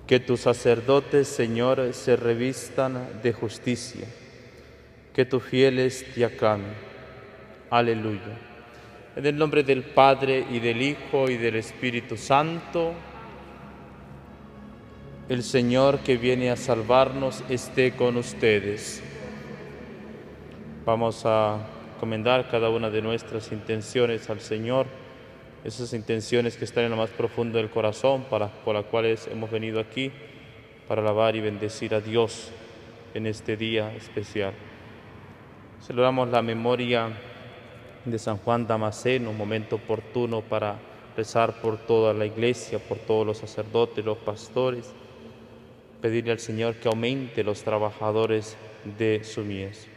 Que tus sacerdotes, Señor, se revistan de justicia. Que tus fieles te aclamen. Aleluya. En el nombre del Padre, y del Hijo, y del Espíritu Santo, el Señor que viene a salvarnos esté con ustedes. Vamos a encomendar cada una de nuestras intenciones al Señor, esas intenciones que están en lo más profundo del corazón, por las cuales hemos venido aquí, para alabar y bendecir a Dios en este día especial. Celebramos la memoria de San Juan Damasceno, un momento oportuno para rezar por toda la Iglesia, por todos los sacerdotes, los pastores, pedirle al Señor que aumente los trabajadores de su mies.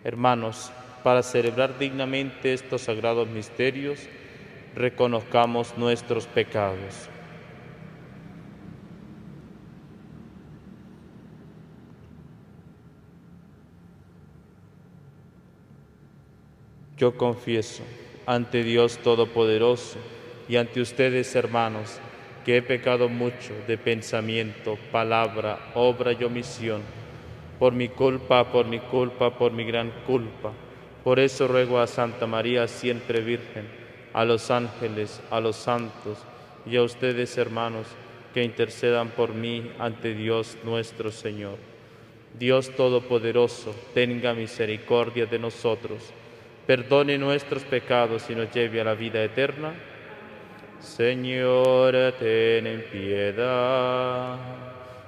Hermanos, para celebrar dignamente estos sagrados misterios, reconozcamos nuestros pecados. Yo confieso ante Dios Todopoderoso y ante ustedes, hermanos, que he pecado mucho de pensamiento, palabra, obra y omisión, por mi culpa, por mi gran culpa. Por eso ruego a Santa María, siempre Virgen, a los ángeles, a los santos y a ustedes, hermanos, que intercedan por mí ante Dios nuestro Señor. Dios Todopoderoso, tenga misericordia de nosotros, perdone nuestros pecados y nos lleve a la vida eterna. Señor, ten piedad.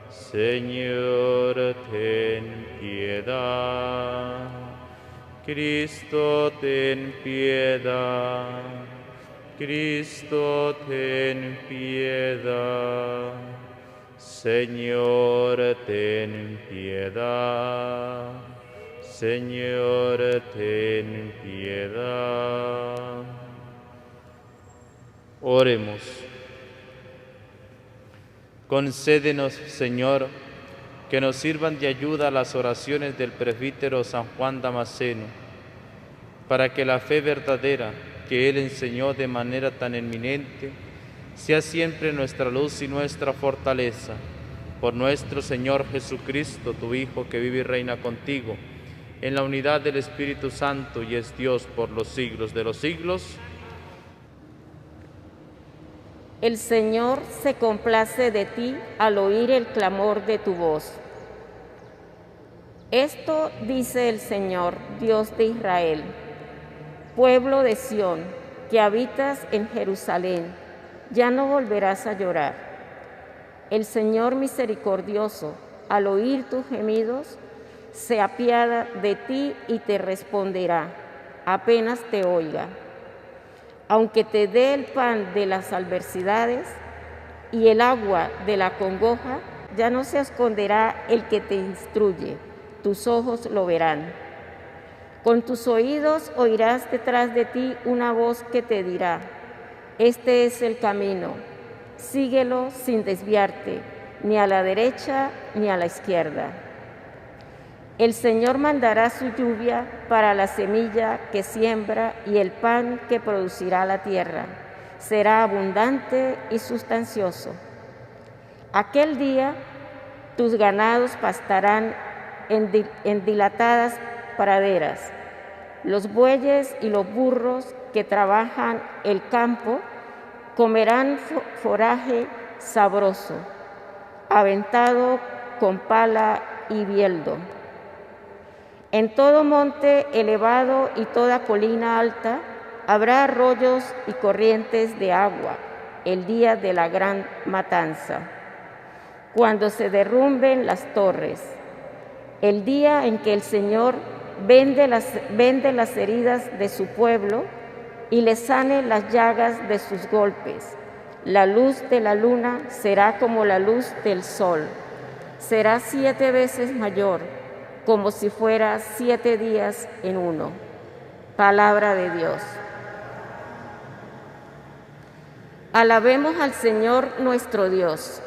Señor, ten piedad. Cristo, ten piedad. Cristo, ten piedad. Señor, ten piedad. Señor, ten piedad. Oremos. Concédenos, Señor, que nos sirvan de ayuda las oraciones del presbítero San Juan Damasceno, para que la fe verdadera que él enseñó de manera tan eminente sea siempre nuestra luz y nuestra fortaleza. Por nuestro Señor Jesucristo, tu Hijo, que vive y reina contigo, en la unidad del Espíritu Santo y es Dios por los siglos de los siglos. El Señor se complace de ti al oír el clamor de tu voz. Esto dice el Señor, Dios de Israel: pueblo de Sión, que habitas en Jerusalén, ya no volverás a llorar. El Señor misericordioso, al oír tus gemidos, se apiada de ti y te responderá, apenas te oiga. Aunque te dé el pan de las adversidades y el agua de la congoja, ya no se esconderá el que te instruye, tus ojos lo verán. Con tus oídos oirás detrás de ti una voz que te dirá: este es el camino, síguelo sin desviarte, ni a la derecha ni a la izquierda. El Señor mandará su lluvia para la semilla que siembra y el pan que producirá la tierra. Será abundante y sustancioso. Aquel día tus ganados pastarán en dilatadas praderas. Los bueyes y los burros que trabajan el campo comerán foraje sabroso, aventado con pala y bieldo. En todo monte elevado y toda colina alta habrá arroyos y corrientes de agua el día de la gran matanza, cuando se derrumben las torres, el día en que el Señor vende las heridas de su pueblo y le sane las llagas de sus golpes. La luz de la luna será como la luz del sol, será 7 veces mayor, como si fuera 7 días en uno. Palabra de Dios. Alabemos al Señor nuestro Dios.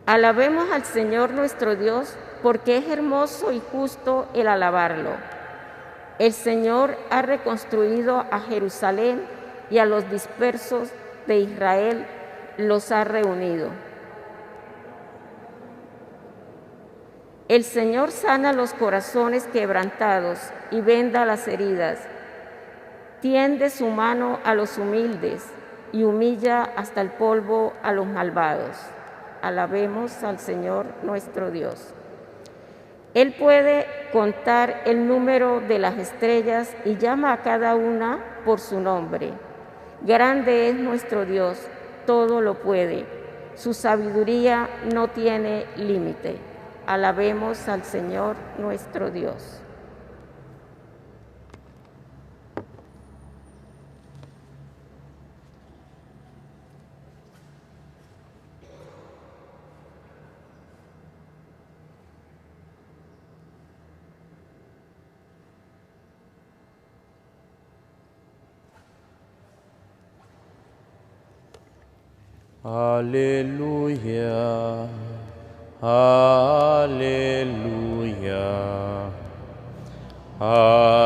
Alabemos al Señor nuestro Dios, porque es hermoso y justo el alabarlo. El Señor ha reconstruido a Jerusalén y a los dispersos de Israel los ha reunido. El Señor sana los corazones quebrantados y venda las heridas. Tiende su mano a los humildes y humilla hasta el polvo a los malvados. Alabemos al Señor nuestro Dios. Él puede contar el número de las estrellas y llama a cada una por su nombre. Grande es nuestro Dios, todo lo puede. Su sabiduría no tiene límite. Alabemos al Señor nuestro Dios. Aleluya, aleluya, aleluya.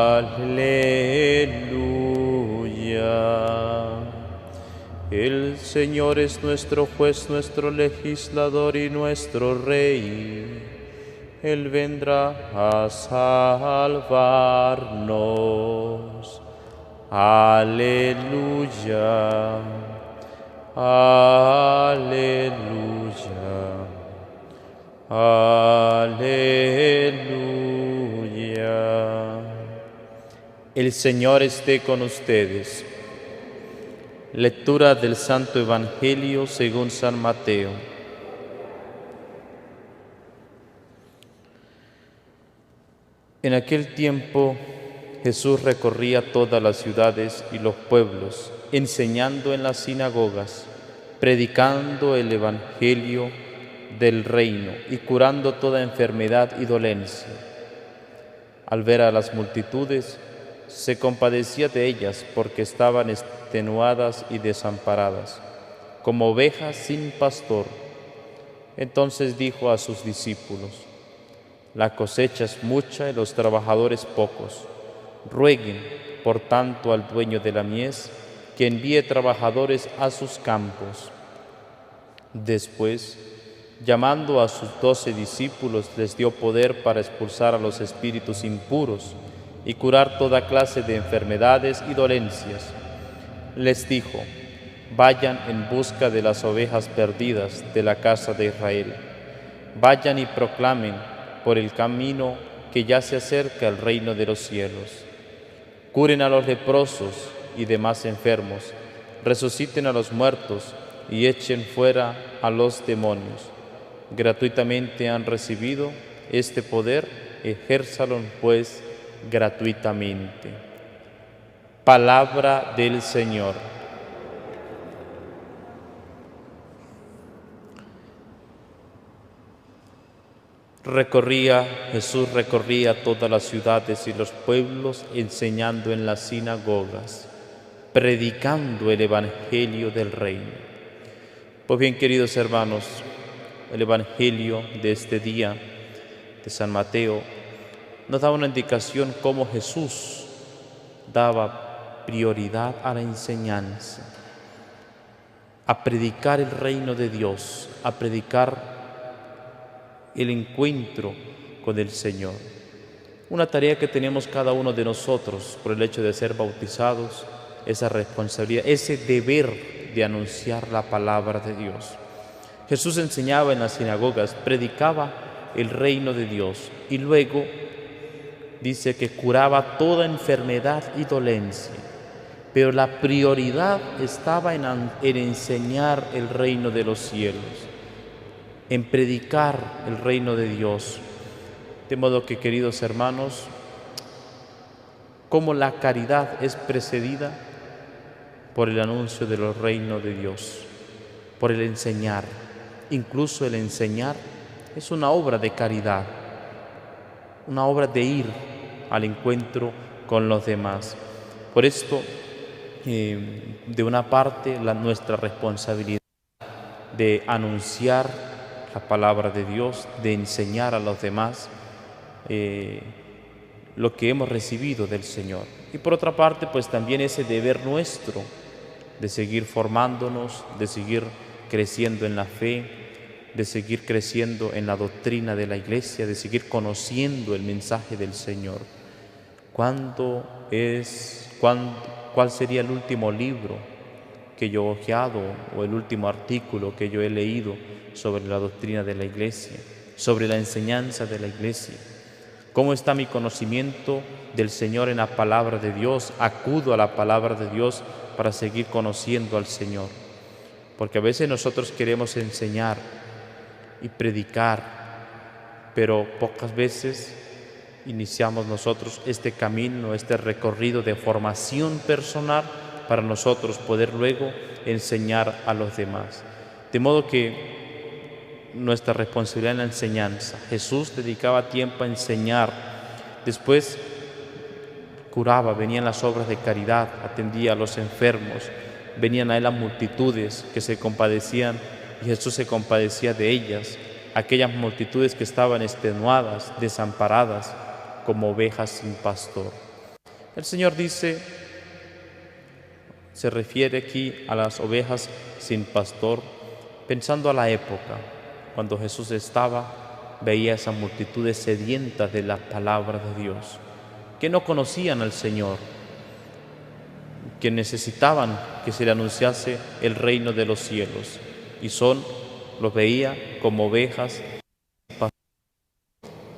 El Señor es nuestro juez, nuestro legislador y nuestro rey. Él vendrá a salvarnos. Aleluya. Aleluya, aleluya. El Señor esté con ustedes. Lectura del Santo Evangelio según San Mateo. En aquel tiempo Jesús recorría todas las ciudades y los pueblos, enseñando en las sinagogas, predicando el Evangelio del reino y curando toda enfermedad y dolencia. Al ver a las multitudes, se compadecía de ellas porque estaban extenuadas y desamparadas, como ovejas sin pastor. Entonces dijo a sus discípulos: la cosecha es mucha y los trabajadores pocos. Rueguen, por tanto, al dueño de la mies que envíe trabajadores a sus campos. Después, llamando a sus 12 discípulos, les dio poder para expulsar a los espíritus impuros y curar toda clase de enfermedades y dolencias. Les dijo: vayan en busca de las ovejas perdidas de la casa de Israel. Vayan y proclamen por el camino que ya se acerca el reino de los cielos. Curen a los leprosos y demás enfermos, resuciten a los muertos y echen fuera a los demonios. Gratuitamente han recibido este poder, ejérzalo pues gratuitamente. Palabra del Señor. Jesús recorría todas las ciudades y los pueblos, enseñando en las sinagogas, predicando el Evangelio del reino. Pues bien, queridos hermanos, el Evangelio de este día de San Mateo nos da una indicación cómo Jesús daba prioridad a la enseñanza, a predicar el reino de Dios, a predicar el encuentro con el Señor. Una tarea que tenemos cada uno de nosotros por el hecho de ser bautizados, esa responsabilidad, ese deber de anunciar la palabra de Dios. Jesús enseñaba en las sinagogas, predicaba el reino de Dios y luego dice que curaba toda enfermedad y dolencia. Pero la prioridad estaba en enseñar el reino de los cielos, en predicar el reino de Dios. De modo que, queridos hermanos, como la caridad es precedida por el anuncio del reino de Dios, por el enseñar. Incluso el enseñar es una obra de caridad, una obra de ir al encuentro con los demás. Por esto, de una parte, nuestra responsabilidad de anunciar la palabra de Dios, de enseñar a los demás lo que hemos recibido del Señor. Y por otra parte, pues también ese deber nuestro de seguir formándonos, de seguir creciendo en la fe, de seguir creciendo en la doctrina de la Iglesia, de seguir conociendo el mensaje del Señor. ¿Cuál sería el último libro que yo he hojeado o el último artículo que yo he leído sobre la doctrina de la Iglesia, sobre la enseñanza de la Iglesia? ¿Cómo está mi conocimiento del Señor en la palabra de Dios? Acudo a la palabra de Dios para seguir conociendo al Señor. Porque a veces nosotros queremos enseñar y predicar, pero pocas veces iniciamos nosotros este camino, este recorrido de formación personal para nosotros poder luego enseñar a los demás. De modo que nuestra responsabilidad en la enseñanza. Jesús dedicaba tiempo a enseñar, después curaba, venían las obras de caridad, atendía a los enfermos, venían a él las multitudes que se compadecían y Jesús se compadecía de ellas, aquellas multitudes que estaban extenuadas, desamparadas, como ovejas sin pastor. El Señor dice, se refiere aquí a las ovejas sin pastor, pensando a la época, cuando Jesús veía esas multitudes sedientas de la palabra de Dios, que no conocían al Señor, que necesitaban que se le anunciase el reino de los cielos, y los veía como ovejas.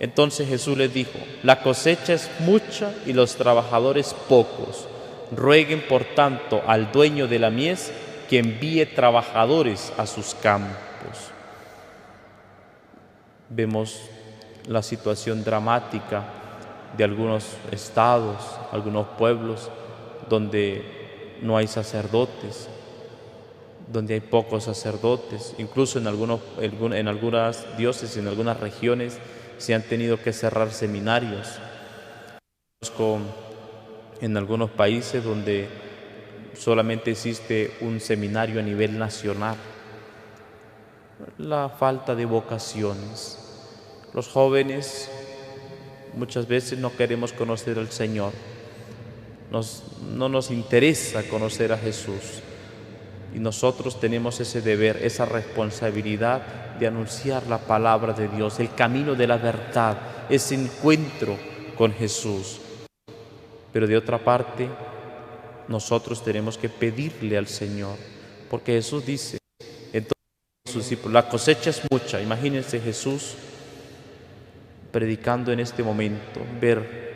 Entonces Jesús les dijo, la cosecha es mucha y los trabajadores pocos. Rueguen por tanto al dueño de la mies que envíe trabajadores a sus campos. Vemos la situación dramática de algunos estados, algunos pueblos, donde no hay sacerdotes, donde hay pocos sacerdotes, incluso en algunas diócesis, en algunas regiones, se han tenido que cerrar seminarios. En algunos países donde solamente existe un seminario a nivel nacional. La falta de vocaciones. Los jóvenes muchas veces no queremos conocer al Señor. No nos interesa conocer a Jesús. Y nosotros tenemos ese deber, esa responsabilidad de anunciar la palabra de Dios, el camino de la verdad, ese encuentro con Jesús. Pero de otra parte, nosotros tenemos que pedirle al Señor, porque Jesús dice, entonces sus discípulos, la cosecha es mucha. Imagínense Jesús predicando en este momento, ver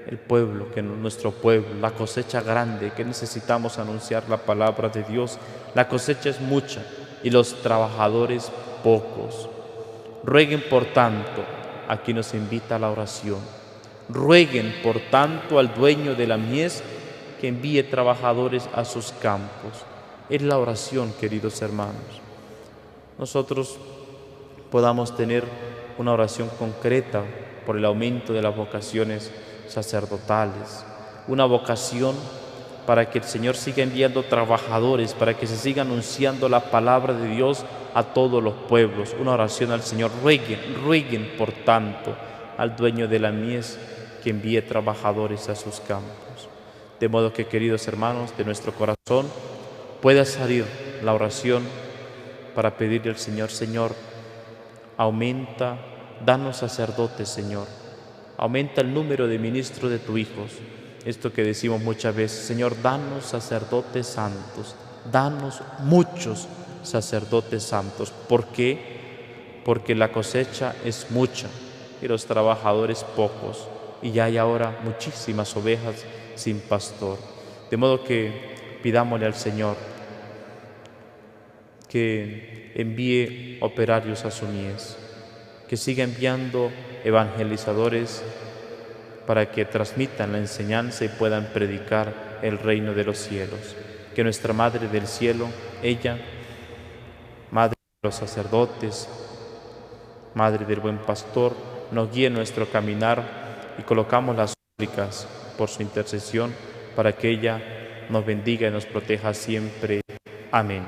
el pueblo, nuestro pueblo, la cosecha grande, que necesitamos anunciar la palabra de Dios. La cosecha es mucha y los trabajadores pocos. Rueguen por tanto, aquí nos invita a la oración, rueguen por tanto al dueño de la mies que envíe trabajadores a sus campos. Es la oración, queridos hermanos. Nosotros podamos tener una oración concreta por el aumento de las vocaciones sacerdotales, una vocación para que el Señor siga enviando trabajadores, para que se siga anunciando la palabra de Dios a todos los pueblos. Una oración al Señor, rueguen por tanto al dueño de la mies que envíe trabajadores a sus campos. De modo que, queridos hermanos, de nuestro corazón pueda salir la oración para pedirle al Señor, Señor, aumenta, danos sacerdotes, Señor. Aumenta el número de ministros de tus hijos. Esto que decimos muchas veces, Señor, danos sacerdotes santos, danos muchos sacerdotes santos. ¿Por qué? Porque la cosecha es mucha y los trabajadores pocos, y ya hay ahora muchísimas ovejas sin pastor. De modo que pidámosle al Señor que envíe operarios a su mies, que siga enviando evangelizadores para que transmitan la enseñanza y puedan predicar el reino de los cielos. Que nuestra Madre del Cielo, ella, Madre de los sacerdotes, Madre del Buen Pastor, nos guíe en nuestro caminar y colocamos las súplicas por su intercesión para que ella nos bendiga y nos proteja siempre. Amén.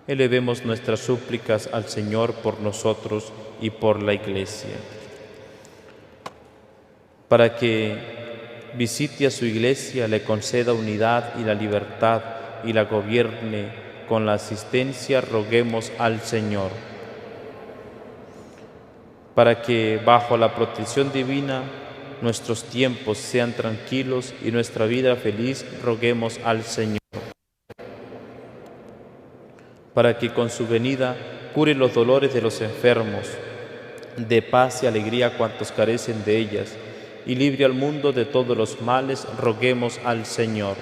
Elevemos nuestras súplicas al Señor por nosotros y por la Iglesia, para que visite a su Iglesia, le conceda unidad y la libertad y la gobierne con la asistencia roguemos al Señor. Para que, bajo la protección divina, nuestros tiempos sean tranquilos y nuestra vida feliz, roguemos al Señor. Para que con su venida cure los dolores de los enfermos, dé paz y alegría a cuantos carecen de ellas, y libre al mundo de todos los males, roguemos al Señor.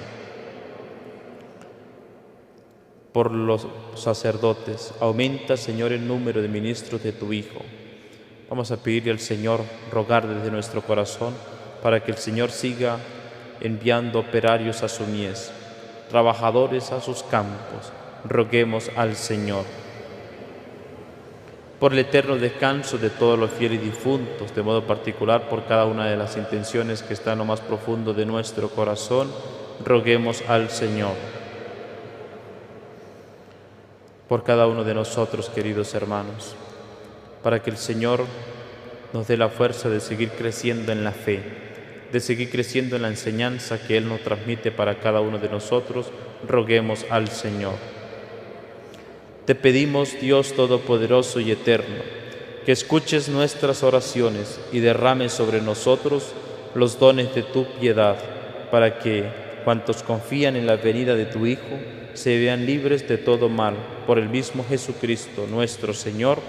Por los sacerdotes, aumenta, Señor, el número de ministros de tu Hijo. Vamos a pedirle al Señor, rogar desde nuestro corazón, para que el Señor siga enviando operarios a su mies, trabajadores a sus campos. Roguemos al Señor. Por el eterno descanso de todos los fieles difuntos, de modo particular por cada una de las intenciones que están en lo más profundo de nuestro corazón, roguemos al Señor. Por cada uno de nosotros, queridos hermanos, para que el Señor nos dé la fuerza de seguir creciendo en la fe, de seguir creciendo en la enseñanza que Él nos transmite para cada uno de nosotros, roguemos al Señor. Te pedimos, Dios Todopoderoso y Eterno, que escuches nuestras oraciones y derrames sobre nosotros los dones de tu piedad, para que, cuantos confían en la venida de tu Hijo, se vean libres de todo mal, por el mismo Jesucristo, nuestro Señor.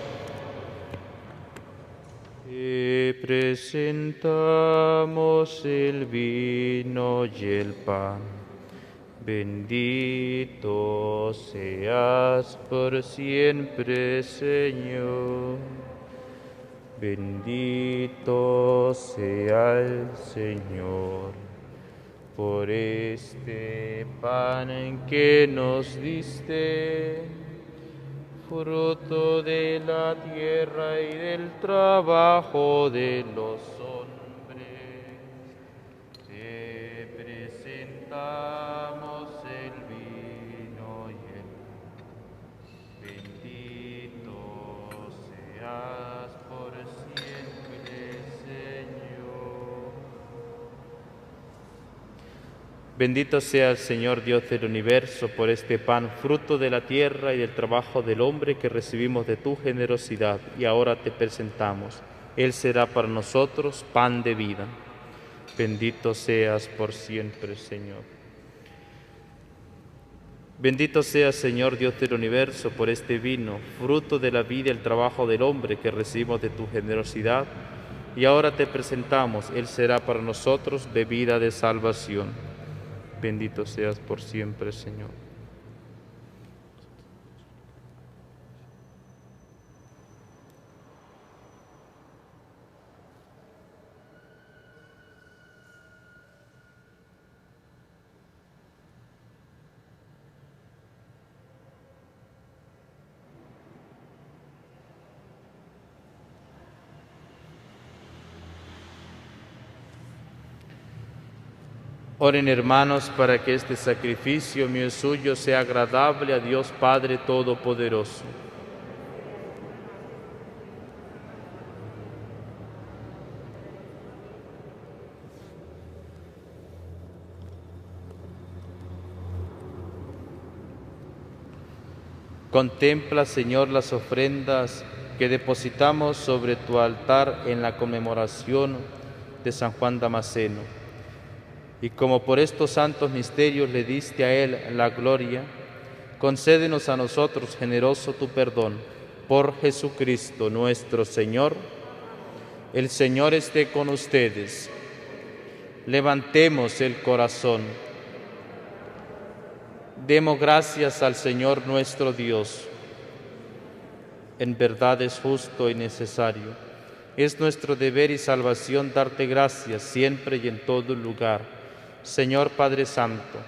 Te presentamos el vino y el pan. Bendito seas por siempre, Señor. Bendito sea el Señor por este pan que nos diste, fruto de la tierra y del trabajo de los hombres. Te presentamos el vino y el pan. Bendito seas por siempre, Señor. Bendito sea el Señor Dios del universo por este pan, fruto de la tierra y del trabajo del hombre que recibimos de tu generosidad y ahora te presentamos. Él será para nosotros pan de vida. Bendito seas por siempre, Señor. Bendito seas, Señor Dios del universo, por este vino, fruto de la vida y el trabajo del hombre que recibimos de tu generosidad y ahora te presentamos. Él será para nosotros bebida de salvación. Bendito seas por siempre, Señor. Oren, hermanos, para que este sacrificio mío y suyo sea agradable a Dios Padre Todopoderoso. Contempla, Señor, las ofrendas que depositamos sobre tu altar en la conmemoración de San Juan Damasceno. Y como por estos santos misterios le diste a él la gloria, concédenos a nosotros generoso tu perdón. Por Jesucristo nuestro Señor. El Señor esté con ustedes. Levantemos el corazón. Demos gracias al Señor nuestro Dios. En verdad es justo y necesario. Es nuestro deber y salvación darte gracias siempre y en todo lugar. Señor Padre Santo,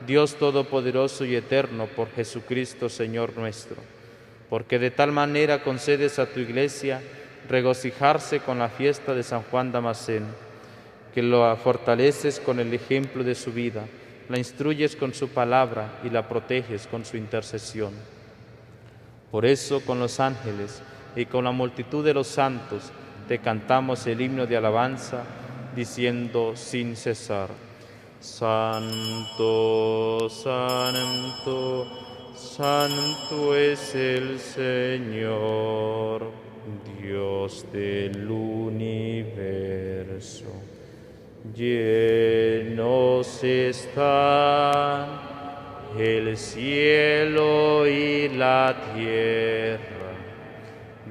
Dios Todopoderoso y Eterno, por Jesucristo, Señor nuestro, porque de tal manera concedes a tu Iglesia regocijarse con la fiesta de San Juan Damasceno, que lo fortaleces con el ejemplo de su vida, la instruyes con su palabra y la proteges con su intercesión. Por eso, con los ángeles y con la multitud de los santos, te cantamos el himno de alabanza, diciendo sin cesar: Santo, Santo, Santo es el Señor, Dios del universo. Llenos están el cielo y la tierra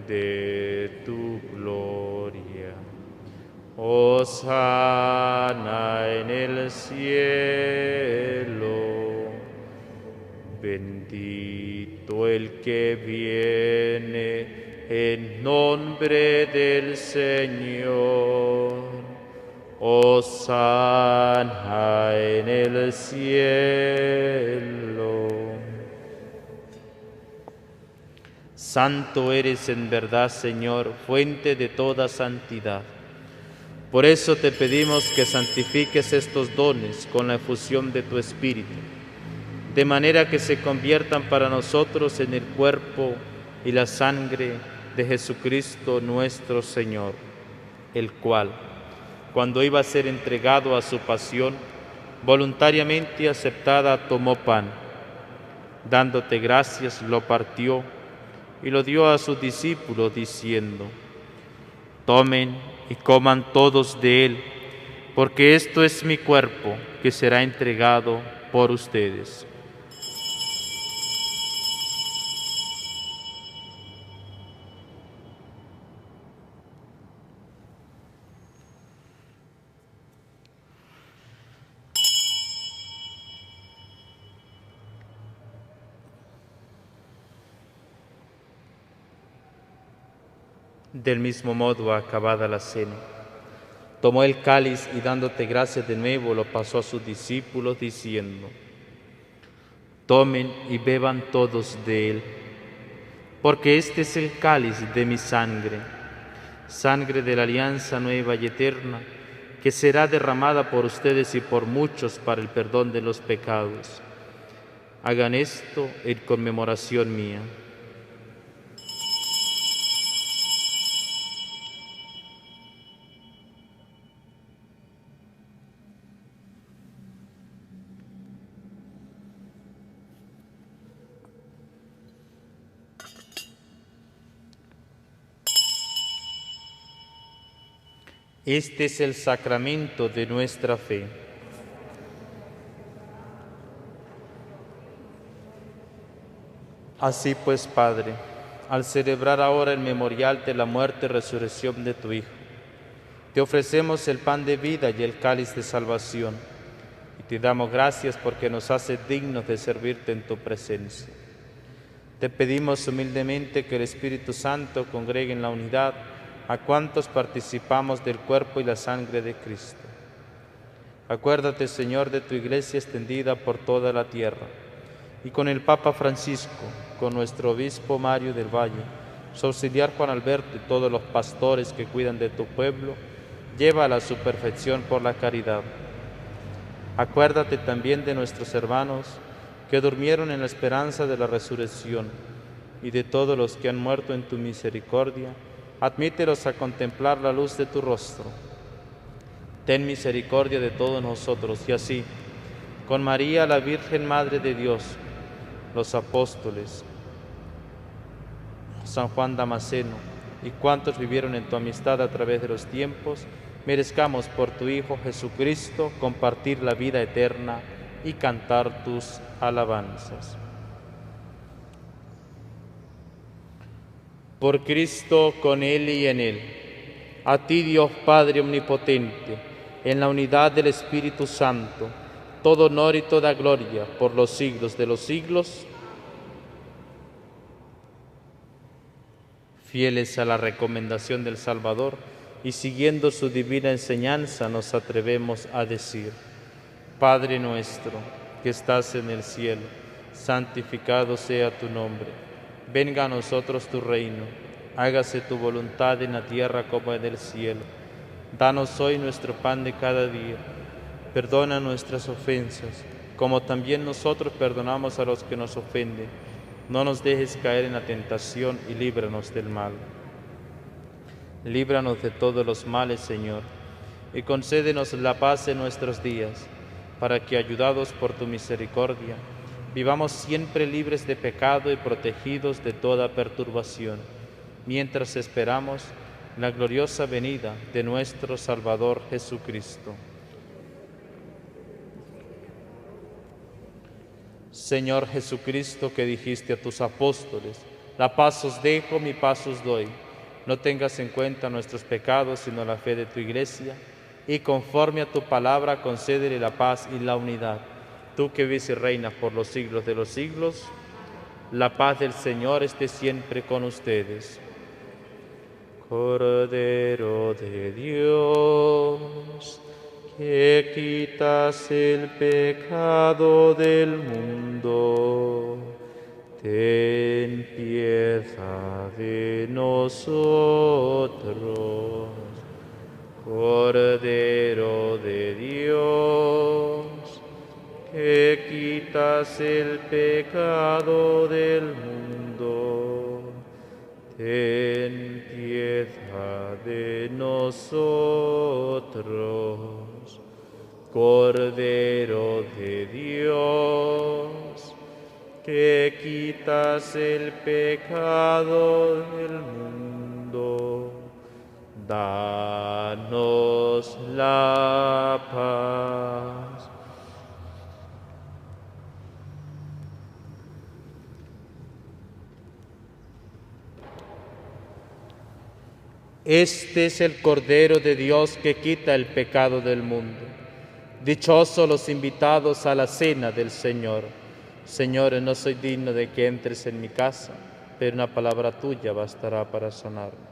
de tu gloria. Hosana en el cielo. Bendito el que viene en nombre del Señor. Hosana en el cielo. Santo eres en verdad, Señor, fuente de toda santidad. Por eso te pedimos que santifiques estos dones con la efusión de tu Espíritu, de manera que se conviertan para nosotros en el cuerpo y la sangre de Jesucristo nuestro Señor, el cual, cuando iba a ser entregado a su pasión, voluntariamente aceptada, tomó pan. Dándote gracias, lo partió y lo dio a sus discípulos, diciendo: tomen y coman todos de él, porque esto es mi cuerpo, que será entregado por ustedes. Del mismo modo, acabada la cena, tomó el cáliz y dándote gracias de nuevo, lo pasó a sus discípulos, diciendo: tomen y beban todos de él, porque este es el cáliz de mi sangre, sangre de la alianza nueva y eterna, que será derramada por ustedes y por muchos para el perdón de los pecados. Hagan esto en conmemoración mía. Este es el sacramento de nuestra fe. Así pues, Padre, al celebrar ahora el memorial de la muerte y resurrección de tu Hijo, te ofrecemos el pan de vida y el cáliz de salvación, y te damos gracias porque nos haces dignos de servirte en tu presencia. Te pedimos humildemente que el Espíritu Santo congregue en la unidad a cuantos participamos del cuerpo y la sangre de Cristo. Acuérdate, Señor, de tu Iglesia extendida por toda la tierra, y con el Papa Francisco, con nuestro Obispo Mario del Valle, su auxiliar Juan Alberto y todos los pastores que cuidan de tu pueblo, llévala a su perfección por la caridad. Acuérdate también de nuestros hermanos que durmieron en la esperanza de la resurrección, y de todos los que han muerto en tu misericordia, admítelos a contemplar la luz de tu rostro. Ten misericordia de todos nosotros, y así, con María, la Virgen Madre de Dios, los apóstoles, San Juan Damasceno y cuantos vivieron en tu amistad a través de los tiempos, merezcamos por tu Hijo Jesucristo compartir la vida eterna y cantar tus alabanzas. Por Cristo, con Él y en Él, a ti, Dios Padre omnipotente, en la unidad del Espíritu Santo, todo honor y toda gloria por los siglos de los siglos. Fieles a la recomendación del Salvador y siguiendo su divina enseñanza, nos atrevemos a decir: Padre nuestro, que estás en el cielo, santificado sea tu nombre. Venga a nosotros tu reino, hágase tu voluntad en la tierra como en el cielo. Danos hoy nuestro pan de cada día. Perdona nuestras ofensas, como también nosotros perdonamos a los que nos ofenden. No nos dejes caer en la tentación y líbranos del mal. Líbranos de todos los males, Señor, y concédenos la paz en nuestros días, para que, ayudados por tu misericordia, vivamos siempre libres de pecado y protegidos de toda perturbación, mientras esperamos la gloriosa venida de nuestro Salvador Jesucristo. Señor Jesucristo, que dijiste a tus apóstoles: la paz os dejo, mi paz os doy. No tengas en cuenta nuestros pecados, sino la fe de tu Iglesia, y conforme a tu palabra concédele la paz y la unidad. Tú que vives y reinas por los siglos de los siglos, la paz del Señor esté siempre con ustedes. Cordero de Dios, que quitas el pecado del mundo, ten piedad de nosotros. Cordero de Dios, que quitas el pecado del mundo, ten piedad de nosotros. Cordero de Dios, que quitas el pecado del mundo, danos la paz. Este es el Cordero de Dios que quita el pecado del mundo. Dichosos los invitados a la cena del Señor. Señor, no soy digno de que entres en mi casa, pero una palabra tuya bastará para sanarme.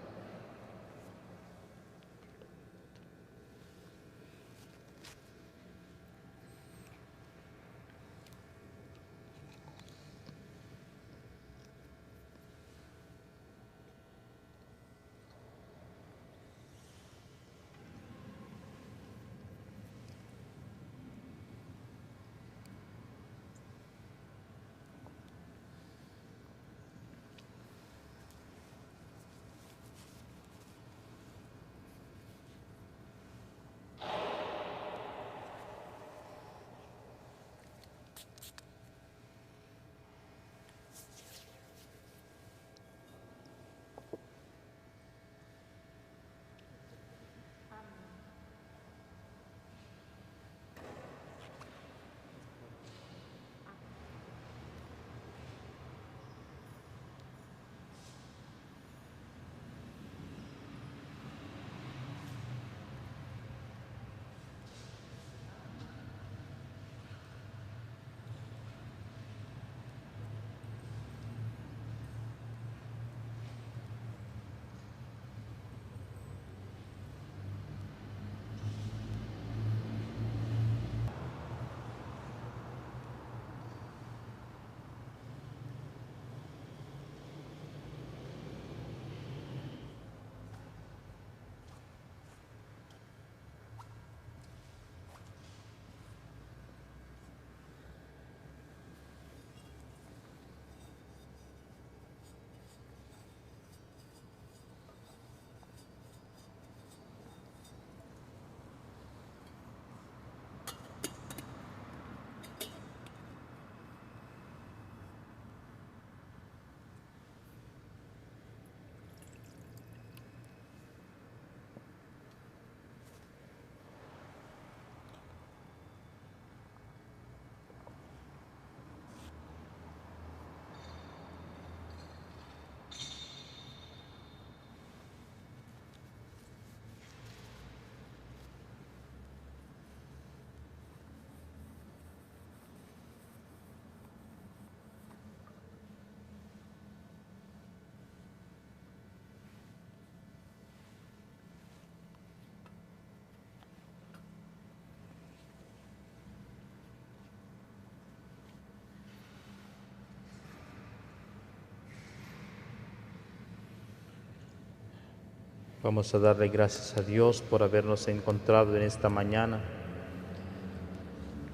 Vamos a darle gracias a Dios por habernos encontrado en esta mañana.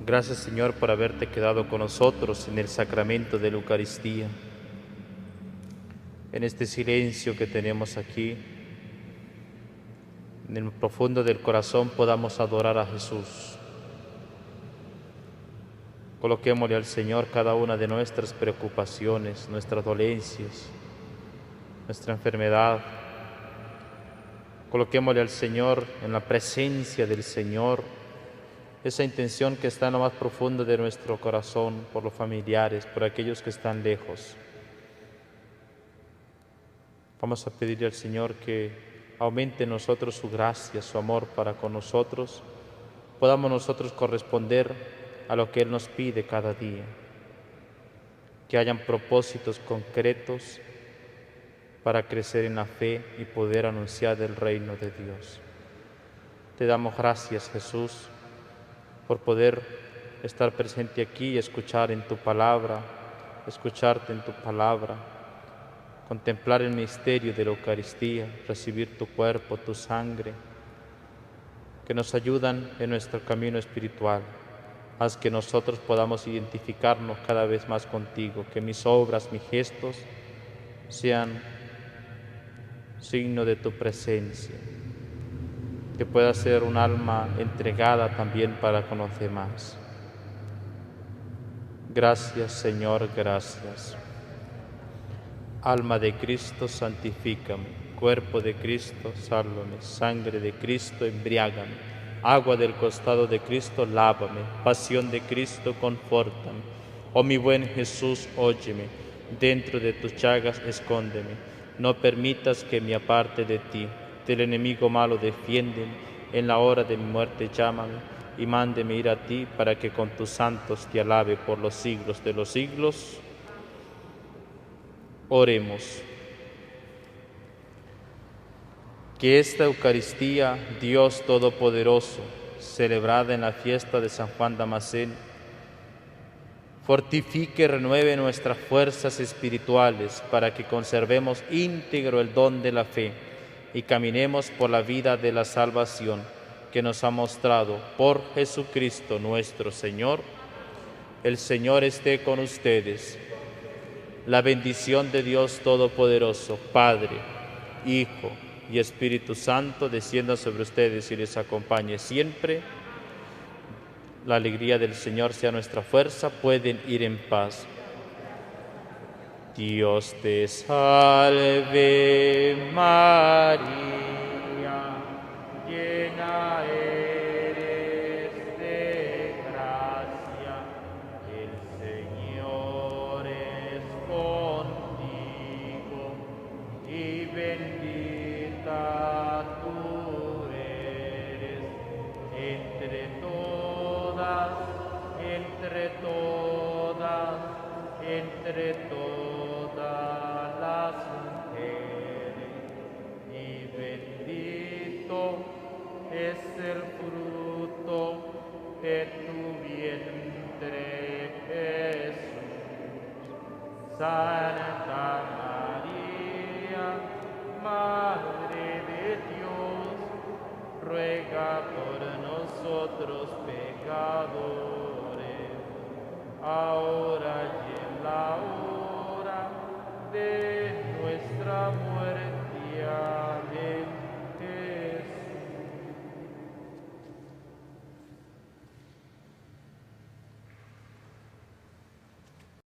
Gracias, Señor, por haberte quedado con nosotros en el sacramento de la Eucaristía. En este silencio que tenemos aquí, en el profundo del corazón podamos adorar a Jesús. Coloquémosle al Señor cada una de nuestras preocupaciones, nuestras dolencias, nuestra enfermedad. Coloquémosle al Señor en la presencia del Señor esa intención que está en lo más profundo de nuestro corazón, por los familiares, por aquellos que están lejos. Vamos a pedirle al Señor que aumente en nosotros su gracia, su amor para con nosotros, podamos nosotros corresponder a lo que Él nos pide cada día, que hayan propósitos concretos para crecer en la fe y poder anunciar el reino de Dios. Te damos gracias, Jesús, por poder estar presente aquí y escuchar en tu palabra, escucharte en tu palabra, contemplar el misterio de la Eucaristía, recibir tu cuerpo, tu sangre, que nos ayudan en nuestro camino espiritual. Haz que nosotros podamos identificarnos cada vez más contigo, que mis obras, mis gestos sean signo de tu presencia, que pueda ser un alma entregada también para con los demás. Gracias, Señor, gracias. Alma de Cristo, santifícame. Cuerpo de Cristo, sálvame. Sangre de Cristo, embriágame. Agua del costado de Cristo, lávame. Pasión de Cristo, confórtame. Oh mi buen Jesús, óyeme. Dentro de tus llagas, escóndeme. No permitas que me aparte de ti. Del enemigo malo defiéndeme. En la hora de mi muerte llámame y mándeme ir a ti para que con tus santos te alabe por los siglos de los siglos. Oremos. Que esta Eucaristía, Dios Todopoderoso, celebrada en la fiesta de San Juan Damasceno, fortifique y renueve nuestras fuerzas espirituales para que conservemos íntegro el don de la fe y caminemos por la vida de la salvación que nos ha mostrado por Jesucristo nuestro Señor. El Señor esté con ustedes. La bendición de Dios Todopoderoso, Padre, Hijo y Espíritu Santo, descienda sobre ustedes y les acompañe siempre. La alegría del Señor sea nuestra fuerza. Pueden ir en paz. Dios te salve, María, llena eres de gracia, el Señor es contigo y bendita tú eres entre todas, las mujeres, y bendito es el fruto de tu vientre, Jesús. Santa María, Madre de Dios, ruega por nosotros pecadores, ahora y en la hora de nuestra muerte.